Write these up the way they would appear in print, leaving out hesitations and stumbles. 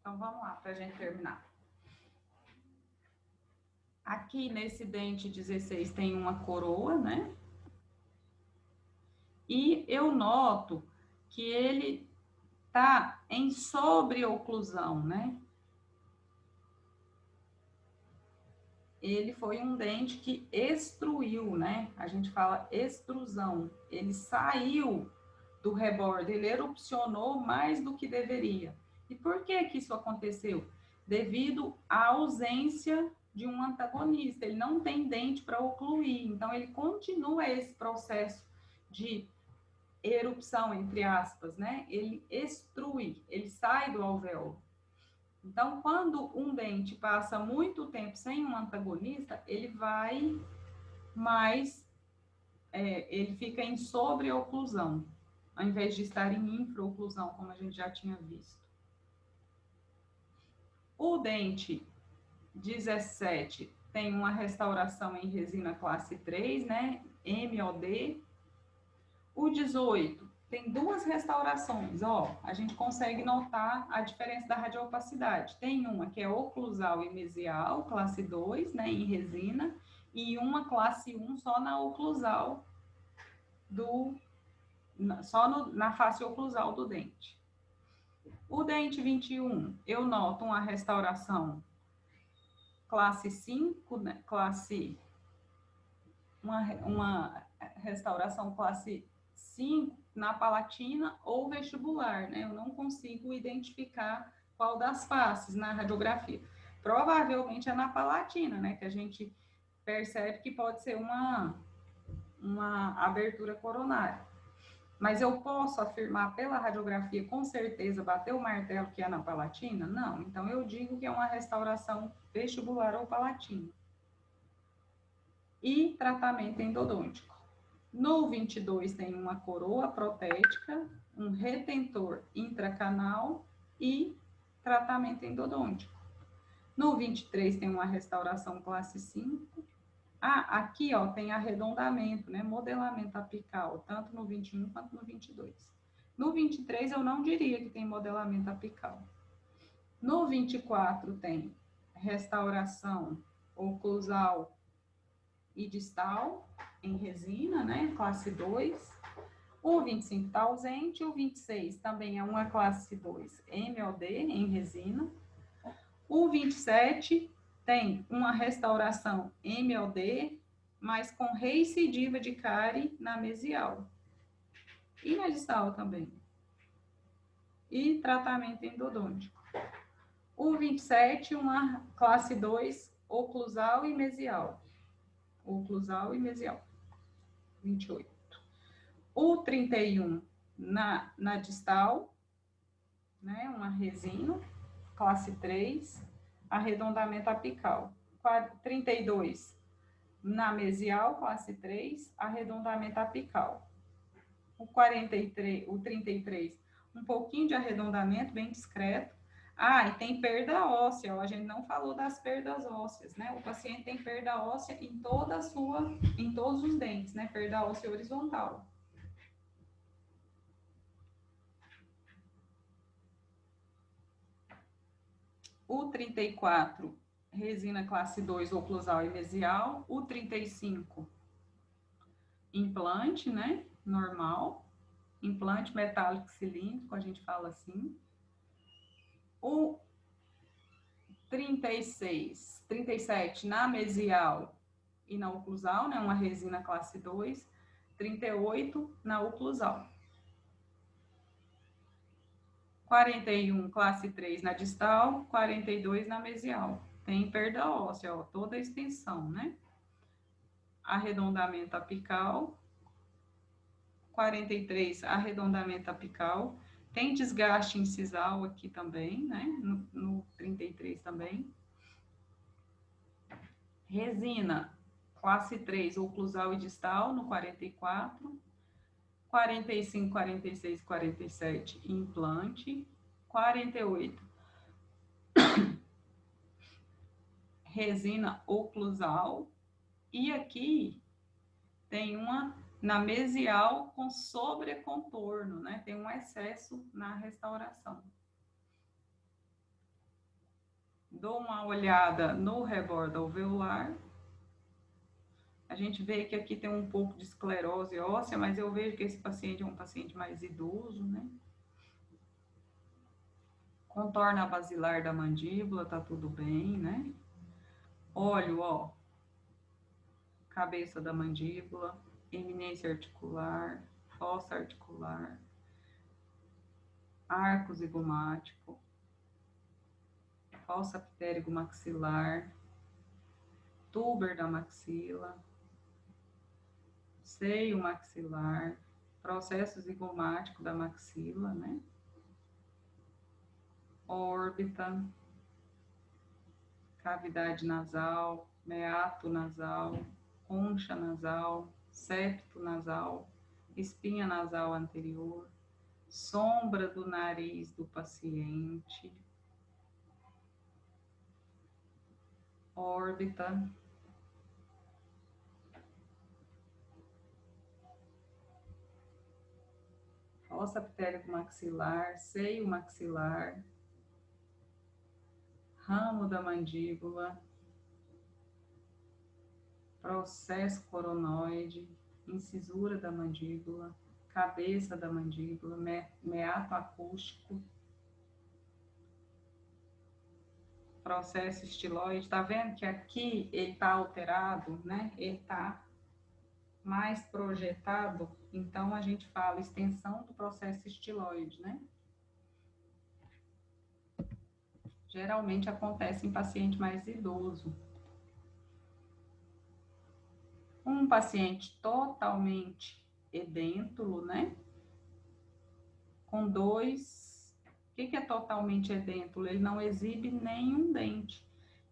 Então, vamos lá, para a gente terminar. Aqui, nesse dente 16, tem uma coroa, né? E eu noto que ele tá em sobreoclusão, né? Ele foi um dente que extruiu, né? A gente fala extrusão. Ele saiu do rebordo, ele erupcionou mais do que deveria. E por que que isso aconteceu? Devido à ausência de um antagonista. Ele não tem dente para ocluir, então ele continua esse processo de erupção, entre aspas, né? Ele extrui, ele sai do alvéolo. Então, quando um dente passa muito tempo sem um antagonista, ele vai mais, ele fica em sobreoclusão, ao invés de estar em infraoclusão, como a gente já tinha visto. O dente 17 tem uma restauração em resina classe 3, né? MOD. O 18 tem duas restaurações, ó, a gente consegue notar a diferença da radiopacidade. Tem uma que é oclusal e mesial, classe 2, né, em resina, e uma classe 1 só na oclusal, na face oclusal do dente. O dente 21, eu noto uma restauração classe 5, né, uma restauração classe 5 na palatina ou vestibular, né? Eu não consigo identificar qual das faces na radiografia. Provavelmente é na palatina, né? Que a gente percebe que pode ser uma abertura coronária. Mas eu posso afirmar pela radiografia com certeza, bater o martelo que é na palatina? Não. Então eu digo que é uma restauração vestibular ou palatina. E tratamento endodôntico. No 22 tem uma coroa protética, um retentor intracanal e tratamento endodôntico. No 23 tem uma restauração classe 5. Ah, aqui ó, tem arredondamento, né, modelamento apical, tanto no 21 quanto no 22. No 23 eu não diria que tem modelamento apical. No 24 tem restauração oclusal e distal em resina, né, classe 2. O 25 está ausente, o 26 também é uma classe 2 MOD em resina. O 27 tem uma restauração MOD, mas com recidiva de cárie na mesial. E na distal também. E tratamento endodôntico. O 27, uma classe 2 oclusal e mesial. Oclusal e mesial. 28. O 31 na distal, né, uma resina, classe 3, arredondamento apical. 32 na mesial, classe 3, arredondamento apical. O 33, um pouquinho de arredondamento, bem discreto. Ah, e tem perda óssea, ó, a gente não falou das perdas ósseas, né? O paciente tem perda óssea em todos os dentes, né? Perda óssea horizontal. O 34, resina classe 2, oclusal e mesial. O 35, implante, né? Normal. Implante metálico cilíndrico, a gente fala assim. O 37, na mesial e na oclusal, né? Uma resina classe 2. 38, na oclusal. 41, classe 3 na distal, 42 na mesial. Tem perda óssea, ó, toda a extensão, né? Arredondamento apical. 43, arredondamento apical. Tem desgaste incisal aqui também, né? No 33 também. Resina, classe 3, oclusal e distal, no 44. 45, 46, 47, implante. 48, resina oclusal. E aqui tem uma na mesial com sobrecontorno, né? Tem um excesso na restauração. Dou uma olhada no rebordo alveolar. A gente vê que aqui tem um pouco de esclerose óssea, mas eu vejo que esse paciente é um paciente mais idoso, né? Contorna basilar da mandíbula, tá tudo bem, né? Olho, ó, cabeça da mandíbula, eminência articular, fossa articular, arco zigomático, fossa ptérigo-maxilar, tuber da maxila, seio maxilar, processo zigomático da maxila, né? Órbita, cavidade nasal, meato nasal, concha nasal, septo nasal, espinha nasal anterior, sombra do nariz do paciente, órbita, fossa ptérico-maxilar, seio maxilar, ramo da mandíbula, processo coronoide, incisura da mandíbula, cabeça da mandíbula, meato acústico, processo estiloide. Tá vendo que aqui ele tá alterado, né? Ele tá mais projetado, então a gente fala extensão do processo estiloide, né? Geralmente acontece em paciente mais idoso. Um paciente totalmente edêntulo, né? Com dois. O que é totalmente edêntulo? Ele não exibe nenhum dente.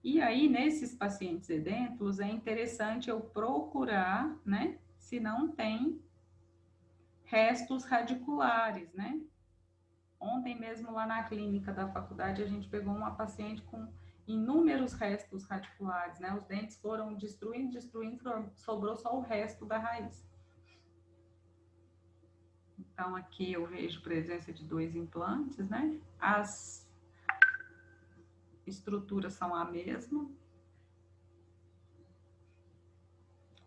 E aí, nesses pacientes edêntulos, é interessante eu procurar, né? Se não tem restos radiculares, né? Ontem mesmo lá na clínica da faculdade, a gente pegou uma paciente com inúmeros restos radiculares, né? Os dentes foram destruindo, sobrou só o resto da raiz. Então, aqui eu vejo presença de 2 implantes, né? As estruturas são a mesma.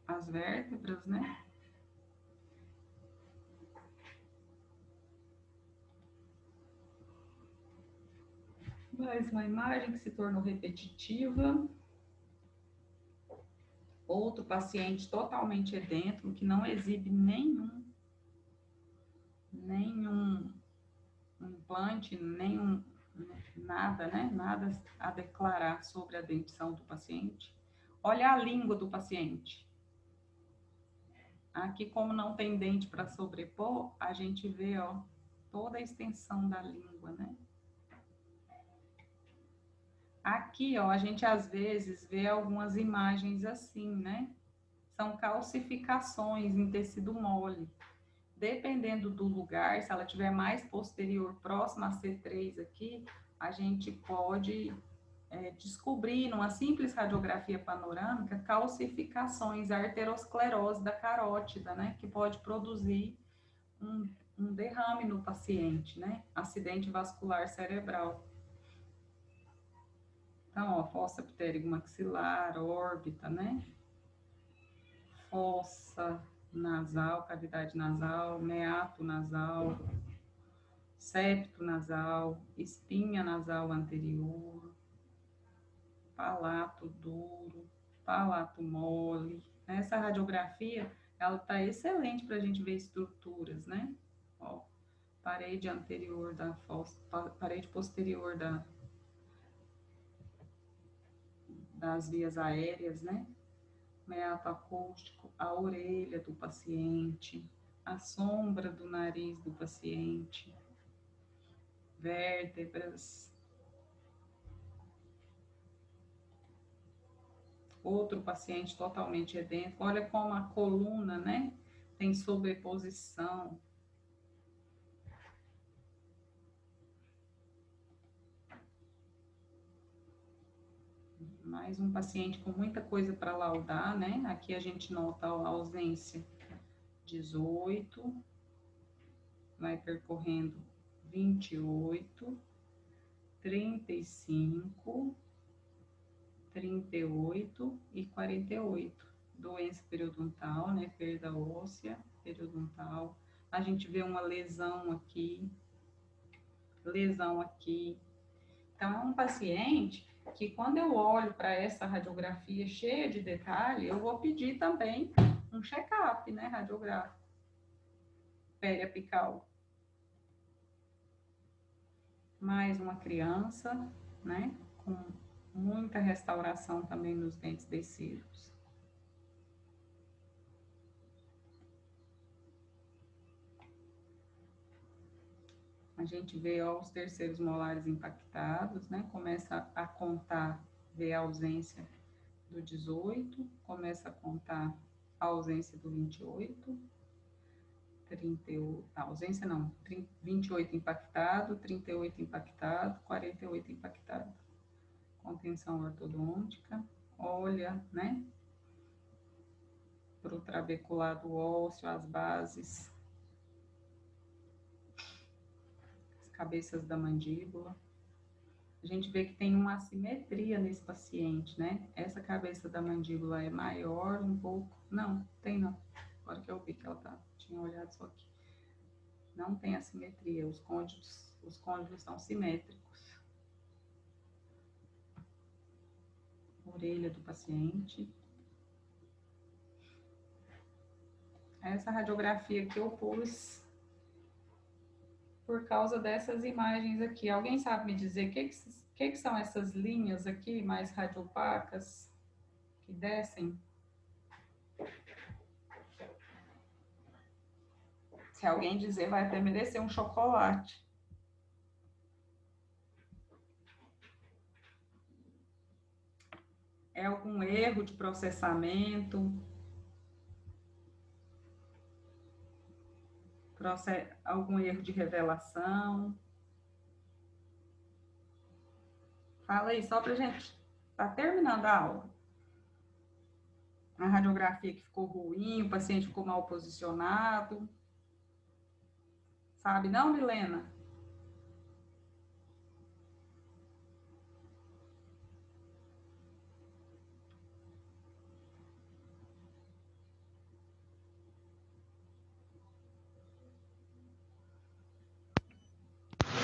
As vértebras, né? Mais uma imagem que se tornou repetitiva. Outro paciente totalmente edêntulo, que não exibe nenhum implante, nenhum nada, né? Nada a declarar sobre a dentição do paciente. Olha a língua do paciente. Aqui, como não tem dente para sobrepor, a gente vê, ó, toda a extensão da língua, né? Aqui, ó, a gente às vezes vê algumas imagens assim, né? São calcificações em tecido mole. Dependendo do lugar, se ela tiver mais posterior, próxima a C3 aqui, a gente pode descobrir, numa simples radiografia panorâmica, calcificações, arteriosclerose da carótida, né? Que pode produzir um derrame no paciente, né? Acidente vascular cerebral. Então, ó, fossa ptérigo-maxilar, órbita, né? Fossa nasal, cavidade nasal, meato nasal, septo nasal, espinha nasal anterior, palato duro, palato mole. Essa radiografia, ela tá excelente para a gente ver estruturas, né? Ó, parede anterior da fossa, parede posterior das vias aéreas, né? Meato acústico, a orelha do paciente, a sombra do nariz do paciente, vértebras. Outro paciente totalmente edêntulo. Olha como a coluna, né? Tem sobreposição. Mais um paciente com muita coisa para laudar, né? Aqui a gente nota a ausência 18, vai percorrendo 28, 35, 38 e 48. Doença periodontal, né? Perda óssea periodontal. A gente vê uma lesão aqui, lesão aqui. Então, é um paciente que, quando eu olho para essa radiografia cheia de detalhe, eu vou pedir também um check-up, né? Radiográfico periapical. Mais uma criança, né? Com muita restauração também nos dentes descidos. A gente vê ó, os terceiros molares impactados, né? Começa a contar, vê a ausência do 18, começa a contar a ausência do 28, 38, a ausência não, 28 impactado, 38 impactado, 48 impactado. Contenção ortodôntica, olha, né? Para o trabeculado ósseo, as bases, as cabeças da mandíbula. A gente vê que tem uma assimetria nesse paciente, né? Essa cabeça da mandíbula é maior um pouco. Não, tem não. Agora que eu vi que ela tinha olhado só aqui. Não tem assimetria, os côndilos são simétricos. Orelha do paciente. Essa radiografia que eu pus por causa dessas imagens aqui. Alguém sabe me dizer o que são essas linhas aqui, mais radiopacas, que descem? Se alguém dizer, vai até merecer um chocolate. É algum erro de processamento? Algum erro de revelação? Fala aí, só pra gente. Tá terminando a aula. A radiografia que ficou ruim, o paciente ficou mal posicionado. Sabe não, Milena?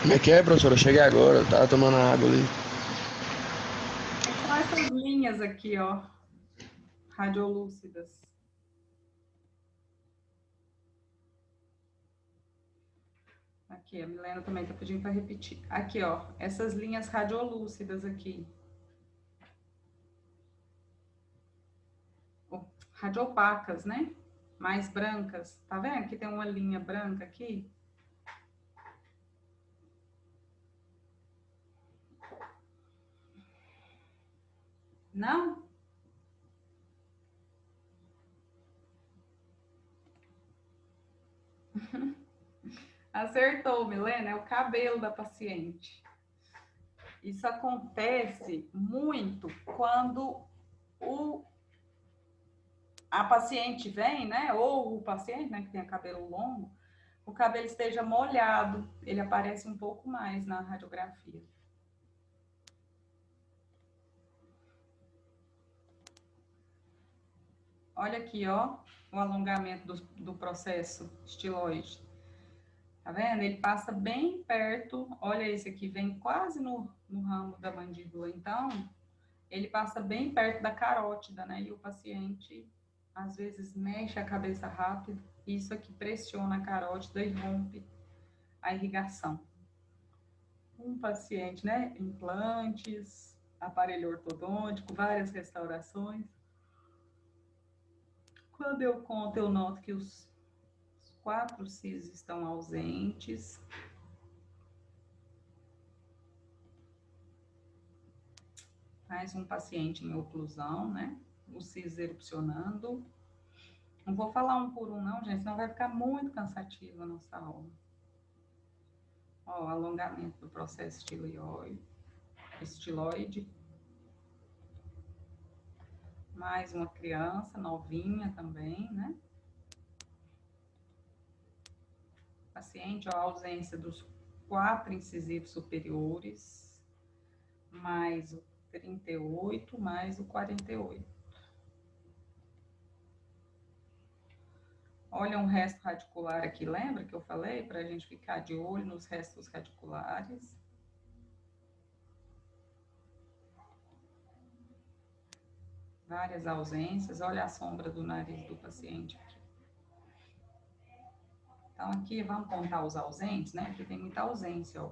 Como é que é, professora? Eu cheguei agora, eu tava tomando água ali. São essas linhas aqui, ó, radiolúcidas. Aqui, a Milena também está pedindo para repetir. Aqui, ó, essas linhas radiolúcidas aqui. Radiopacas, né? Mais brancas. Tá vendo que tem uma linha branca aqui? Não? Acertou, Milena, é o cabelo da paciente. Isso acontece muito quando a paciente vem, né? Ou o paciente, né, que tem cabelo longo, o cabelo esteja molhado, ele aparece um pouco mais na radiografia. Olha aqui, ó, o alongamento do processo estiloide. Tá vendo? Ele passa bem perto, olha esse aqui, vem quase no ramo da mandíbula. Então, ele passa bem perto da carótida, né? E o paciente, às vezes, mexe a cabeça rápido, e isso aqui pressiona a carótida e rompe a irrigação. Um paciente, né? Implantes, aparelho ortodôntico, várias restaurações. Quando eu conto, eu noto que os 4 sisos estão ausentes. Mais um paciente em oclusão, né? O siso erupcionando. Não vou falar um por um, não, gente, senão vai ficar muito cansativo a nossa aula. Ó, alongamento do processo estiloide. Mais uma criança novinha também, né? Paciente, ó, ausência dos 4 incisivos superiores, mais o 38 mais o 48. Olha um resto radicular aqui, lembra que eu falei? Para a gente ficar de olho nos restos radiculares. Várias ausências. Olha a sombra do nariz do paciente aqui. Então, aqui vamos contar os ausentes, né? Porque tem muita ausência, ó.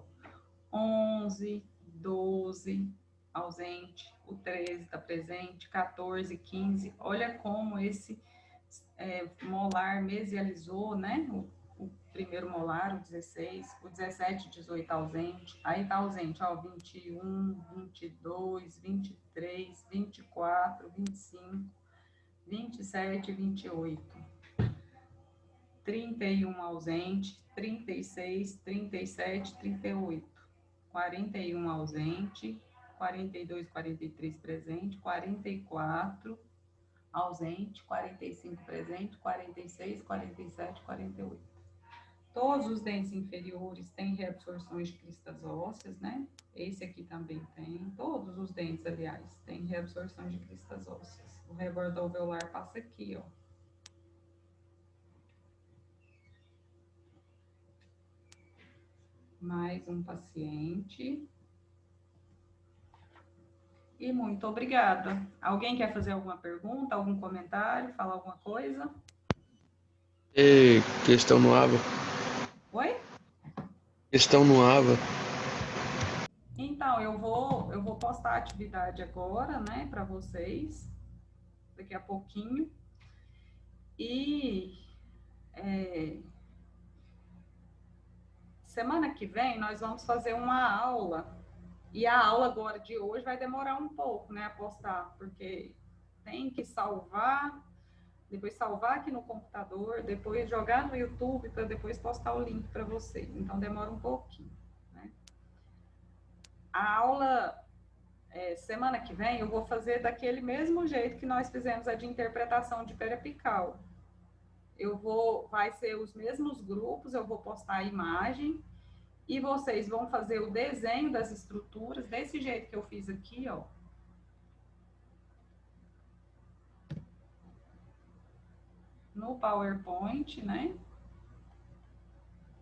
11, 12, ausente. O 13 está presente. 14, 15. Olha como esse molar mesializou, né? O primeiro molar, o 16. O 17, 18 ausente. Aí tá ausente, ó. 21, 22, 23, 24, 25, 27, 28. 31 ausente, 36, 37, 38, 41 ausente, 42, 43 presente, 44 ausente, 45 presente, 46, 47, 48. Todos os dentes inferiores têm reabsorções de cristas ósseas, né? Esse aqui também tem. Todos os dentes, aliás, têm reabsorções de cristas ósseas. O rebordo alveolar passa aqui, ó. Mais um paciente. E muito obrigada. Alguém quer fazer alguma pergunta, algum comentário, falar alguma coisa? E questão no AVA? Oi? Questão no AVA. Então, eu vou postar a atividade agora, né, para vocês, daqui a pouquinho. E semana que vem nós vamos fazer uma aula. E a aula agora de hoje vai demorar um pouco, né, a postar, porque tem que salvar, depois salvar aqui no computador, depois jogar no YouTube para depois postar o link para vocês. Então demora um pouquinho, né? A aula semana que vem eu vou fazer daquele mesmo jeito que nós fizemos a de interpretação de periapical. Vai ser os mesmos grupos, eu vou postar a imagem e vocês vão fazer o desenho das estruturas desse jeito que eu fiz aqui, ó. No PowerPoint, né?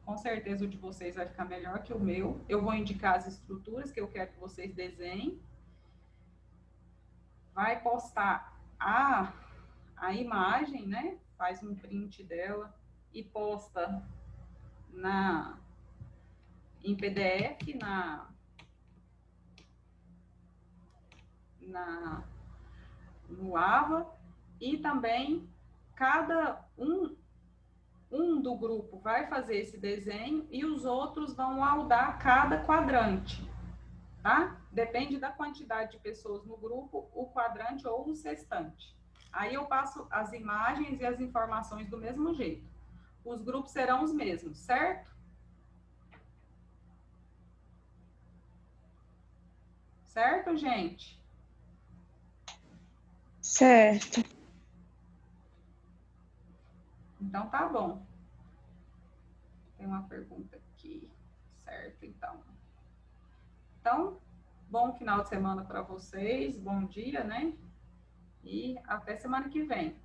Com certeza o de vocês vai ficar melhor que o meu. Eu vou indicar as estruturas que eu quero que vocês desenhem. Vai postar a imagem, né? Faz um print dela e posta em PDF no AVA, e também cada um do grupo vai fazer esse desenho e os outros vão laudar cada quadrante, tá? Depende da quantidade de pessoas no grupo, o quadrante ou o sextante. Aí eu passo as imagens e as informações do mesmo jeito. Os grupos serão os mesmos, certo? Certo, gente? Certo. Então, tá bom. Tem uma pergunta aqui. Certo, então. Então, bom final de semana para vocês. Bom dia, né? E até semana que vem.